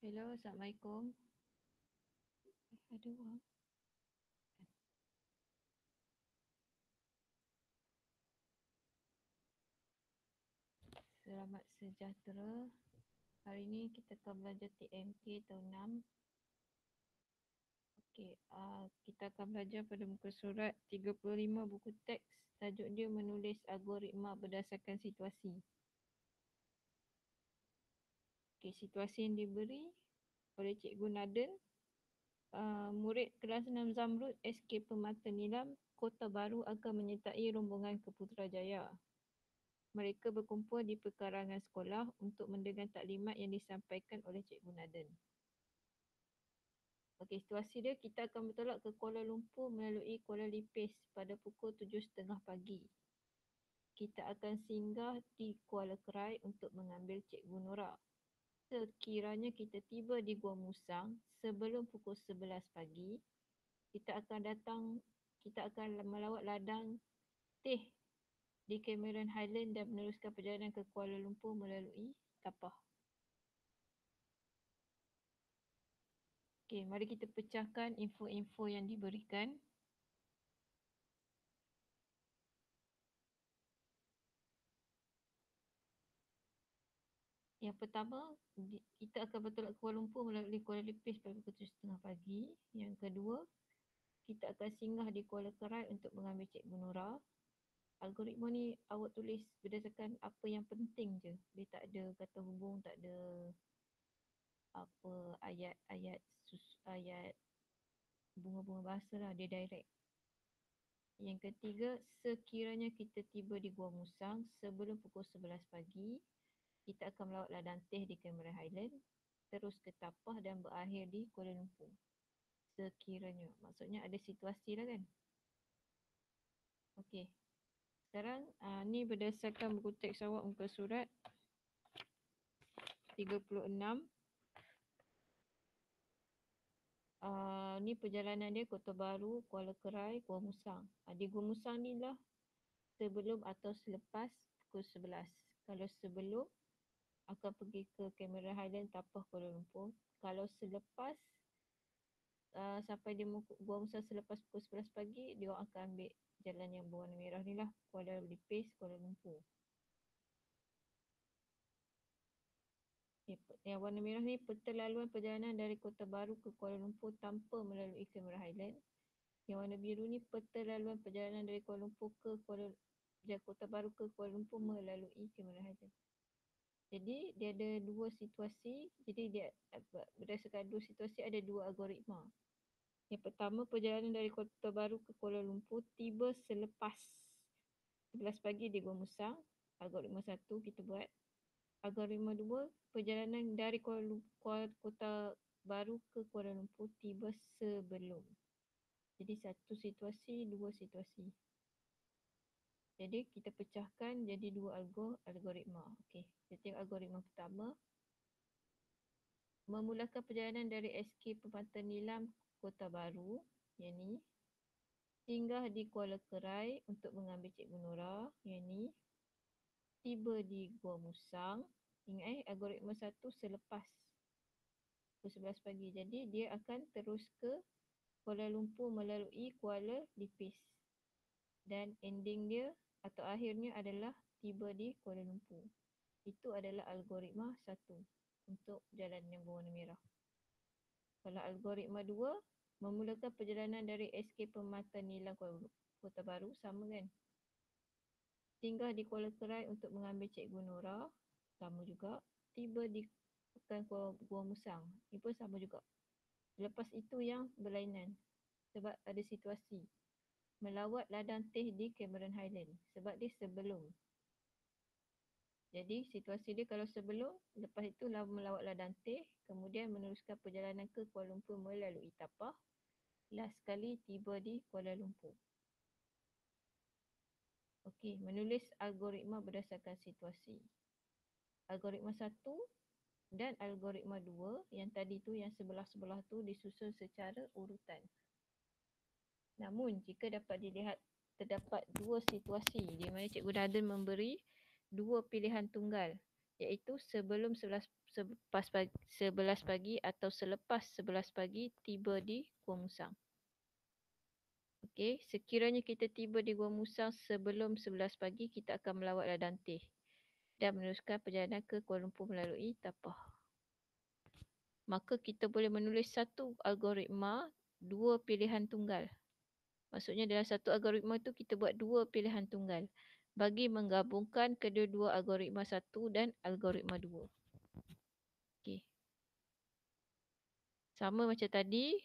Hello, Assalamualaikum. Ada orang. Selamat sejahtera. Hari ini kita akan belajar TMK tahun 6. Okey, kita akan belajar pada muka surat 35 buku teks. Tajuk dia menulis algoritma berdasarkan situasi. Okey, situasi yang diberi oleh Cikgu Naden. Murid kelas 6 Zamrud SK Permata Nilam Kota Baru akan menyertai rombongan ke Putrajaya. Mereka berkumpul di perkarangan sekolah untuk mendengar taklimat yang disampaikan oleh Cikgu Naden. Okey, situasi dia, kita akan bertolak ke Kuala Lumpur melalui Kuala Lipis pada pukul 7.30 pagi. Kita akan singgah di Kuala Kerai untuk mengambil Cikgu Nora. Sekiranya kita tiba di Gua Musang sebelum pukul 11 pagi, kita akan melawat ladang teh di Cameron Highland dan meneruskan perjalanan ke Kuala Lumpur melalui Tapah. Okey, mari kita pecahkan info-info yang diberikan. Yang pertama, kita akan bertolak ke Kuala Lumpur melalui Kuala Lipis pada pukul 7.30 pagi. Yang kedua, kita akan singgah di Kuala Kerai untuk mengambil Cikgu Nora. Algoritma ni awak tulis berdasarkan apa yang penting je. Dia tak ada kata hubung, tak ada apa ayat bunga-bunga bahasa lah. Dia direct. Yang ketiga, sekiranya kita tiba di Gua Musang sebelum pukul 11 pagi, kita akan melawat ladang teh di Cameron Highland, terus ke Tapah dan berakhir di Kuala Lumpur. Sekiranya, maksudnya ada situasi lah kan. Okey, sekarang ni berdasarkan buku teks awak muka surat 36. Ni perjalanan dia Kota Baru, Kuala Kerai, Gua Musang. Di Gua Musang ni lah sebelum atau selepas pukul 11. Kalau sebelum, akan pergi ke Cameron Highland, Tapah, Kuala Lumpur. Kalau selepas, sampai di Gua Musang selepas pukul 11 pagi, dia orang akan ambil jalan yang berwarna merah ni lah, Kuala Lipis, Kuala Lumpur. Yang warna merah ni peta laluan perjalanan dari Kota Baru ke Kuala Lumpur tanpa melalui Cameron Highland. Yang warna biru ni peta laluan perjalanan dari Kuala Lumpur ke Kota Baru ke Kuala Lumpur melalui Cameron Highland. Jadi dia ada dua situasi. Jadi dia berdasarkan dua situasi ada dua algoritma. Yang pertama, perjalanan dari Kota Baru ke Kuala Lumpur tiba selepas 11 pagi di Gua Musang. Algoritma 1 kita buat. Algoritma 2, perjalanan dari Kota Baru ke Kuala Lumpur tiba sebelum. Jadi satu situasi, dua situasi. Jadi kita pecahkan jadi dua algoritma. Okey, kita tengok algoritma pertama. Memulakan perjalanan dari SK Permata Nilam Kota Baru, yang ni. Singgah di Kuala Kerai untuk mengambil Cikgu Nora, yang ni. Tiba di Gua Musang. Ingat algoritma 1 selepas pukul 11 pagi. Jadi dia akan terus ke Kuala Lumpur melalui Kuala Lipis. Dan ending dia atau akhirnya adalah tiba di Kuala Lumpur. Itu adalah algoritma 1 untuk jalan yang berwarna merah. Kalau algoritma 2, memulakan perjalanan dari SK Permata Nilam Kota Baru, sama kan? Singgah di Kuala Kerai untuk mengambil Cikgu Nora, sama juga. Tiba di Pekan Gua Musang, ini pun sama juga. Lepas itu yang berlainan, sebab ada situasi. Melawat ladang teh di Cameron Highland, sebab dia sebelum. Jadi situasi dia kalau sebelum, lepas itu melawat ladang teh, kemudian meneruskan perjalanan ke Kuala Lumpur melalui Tapah. Last sekali tiba di Kuala Lumpur. Okey, menulis algoritma berdasarkan situasi. Algoritma 1 dan algoritma 2, yang tadi tu, yang sebelah-sebelah tu disusun secara urutan. Namun, jika dapat dilihat, terdapat dua situasi di mana Cikgu Naden memberi dua pilihan tunggal, iaitu sebelum 11 pagi atau selepas 11 pagi tiba di Gua Musang. Okey, sekiranya kita tiba di Gua Musang sebelum 11 pagi, kita akan melawat Ladanteh dan meneruskan perjalanan ke Kuala Lumpur melalui Tapah. Maka kita boleh menulis satu algoritma, dua pilihan tunggal. Maksudnya dalam satu algoritma itu kita buat dua pilihan tunggal bagi menggabungkan kedua-dua algoritma 1 dan algoritma 2. Okey. Sama macam tadi,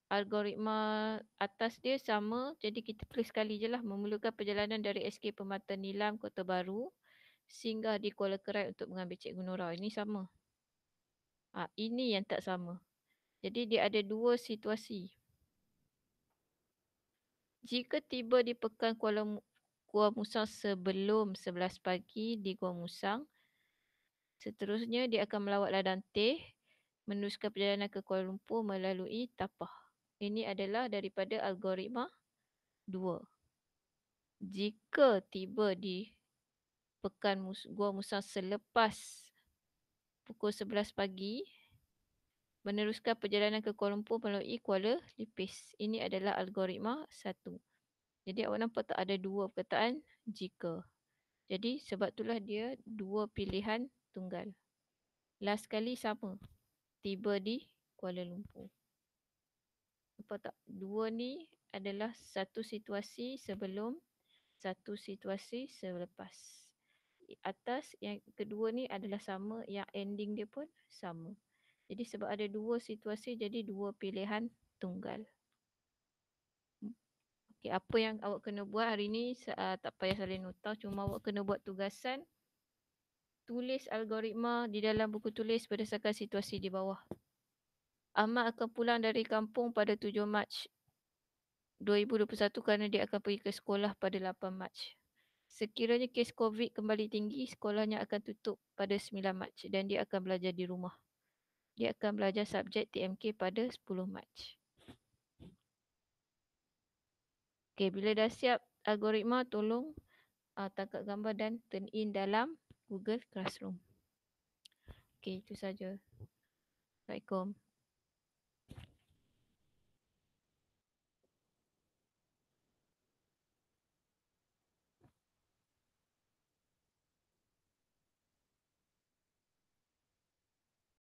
algoritma atas dia sama, jadi kita tulis sekali je lah. Memulakan perjalanan dari SK Permata Nilam Kota Baru, singgah di Kuala Kerai untuk mengambil Cikgu Nora. Ini sama. Ini yang tak sama. Jadi dia ada dua situasi. Jika tiba di Pekan Gua Musang sebelum 11 pagi di Gua Musang, seterusnya dia akan melawat Ladanteh, meneruskan perjalanan ke Kuala Lumpur melalui Tapah. Ini adalah daripada algoritma 2. Jika tiba di Pekan Gua Musang selepas pukul 11 pagi, meneruskan perjalanan ke Kuala Lumpur melalui Kuala Lipis. Ini adalah algoritma 1. Jadi awak nampak tak ada dua perkataan jika. Jadi sebab itulah dia dua pilihan tunggal. Last kali sama. Tiba di Kuala Lumpur. Nampak tak? Dua ni adalah satu situasi sebelum, satu situasi selepas. Atas yang kedua ni adalah sama, yang ending dia pun sama. Jadi sebab ada dua situasi, jadi dua pilihan tunggal. Okay, apa yang awak kena buat hari ni, tak payah salin nota, cuma awak kena buat tugasan. Tulis algoritma di dalam buku tulis berdasarkan situasi di bawah. Ahmad akan pulang dari kampung pada 7 Mac 2021 kerana dia akan pergi ke sekolah pada 8 Mac. Sekiranya kes COVID kembali tinggi, sekolahnya akan tutup pada 9 Mac dan dia akan belajar di rumah. Dia akan belajar subjek TMK pada 10 Mac. Okey, bila dah siap algoritma, tolong tangkap gambar dan turn in dalam Google Classroom. Okey, itu saja. Assalamualaikum.